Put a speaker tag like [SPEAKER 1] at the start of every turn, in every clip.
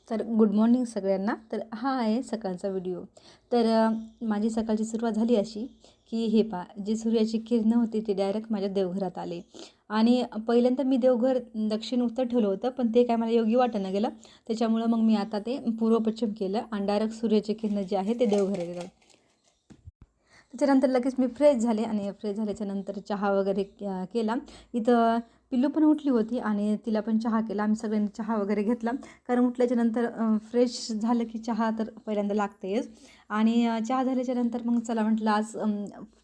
[SPEAKER 1] तर good morning सगळ्यांना. तर हा आहे सकाळचा व्हिडिओ. तर माझी सकाळची सुरुवात झाली अशी की हे पहा, जे सूर्याची किरणं होती ते डायरेक्ट माझ्या देवघरात आले. आणि पहिल्यांदा मी देवघर दक्षिण उत्तर ठेवलं होतं, पण ते काय मला योग्य वाटेना गेलं. त्याच्यामुळं मग मी आता ते पूर्व पश्चिम केलं आणि डायरेक्ट सूर्याचे किरणं जे आहे ते देवघरात गेलं. त्याच्यानंतर लगेच मी फ्रेश झाले आणि फ्रेश झाल्याच्यानंतर चहा वगैरे केला. इथं पिल्लू पण उठली होती आणि तिला पण चहा केला. आम्ही सगळ्यांनी चहा वगैरे घेतला, कारण उठल्याच्यानंतर फ्रेश झालं की चहा तर पहिल्यांदा लागतेच. आणि चहा झाल्याच्यानंतर मग चला म्हटलं आज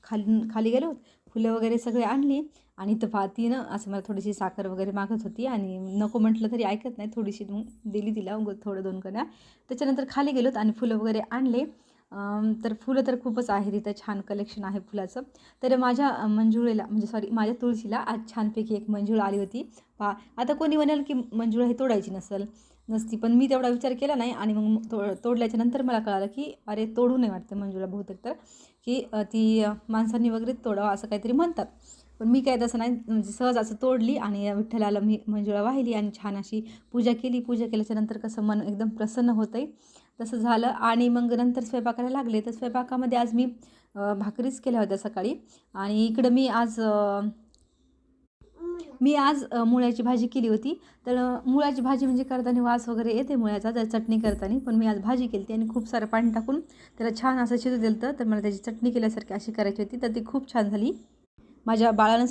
[SPEAKER 1] खाली खाली गेलो, फुलं वगैरे सगळे आणली. आणि इथं पाहतीनं असं मला थोडीशी साखर वगैरे मागत होती आणि नको म्हटलं तरी ऐकत नाही, थोडीशी मग दिली तिला थोडं 2 कण्या. त्याच्यानंतर खाली गेलोत आणि फुलं वगैरे आणले. तर फुलं तर खूपच आहे तिथं, छान कलेक्शन आहे फुलाचं. तर माझ्या मंजुळेला म्हणजे सॉरी माझ्या तुळशीला आज छानपैकी एक मंजुळ आली होती. आता कोणी म्हणेल की मंजुळा ही तोडायची नसती, पण मी तेवढा विचार केला नाही. आणि मग तोडल्याच्यानंतर मला कळालं की अरे तोडू नये वाटतं मंजुळा बहुतेक तर, की ती माणसांनी वगैरे तोडावं असं काहीतरी म्हणतात. पण मी काय तसं नाही, म्हणजे सहज असं तोडली आणि विठ्ठलाला मी मंजुळा वाहिली आणि छान अशी पूजा केली. पूजा केल्याच्यानंतर कसं मन एकदम प्रसन्न होतं आहे, तसं झालं. आणि मग नंतर स्वयंपाकाला लागले. तर स्वयंपाकामध्ये आज मी भाकरीच केल्या होत्या सकाळी. आणि इकडं मी आज मुळ्याची भाजी केली होती. तर मुळ्याची भाजी म्हणजे करताना वास वगैरे येते मुळ्याचा, तर चटणी करताना. पण मी आज भाजी केली होती आणि खूप सारं पाणी टाकून त्याला छान असं शिजू दिलं होतं. तर मला त्याची चटणी केल्यासारखी अशी करायची होती, तर ती खूप छान झाली. माझ्या बाळानं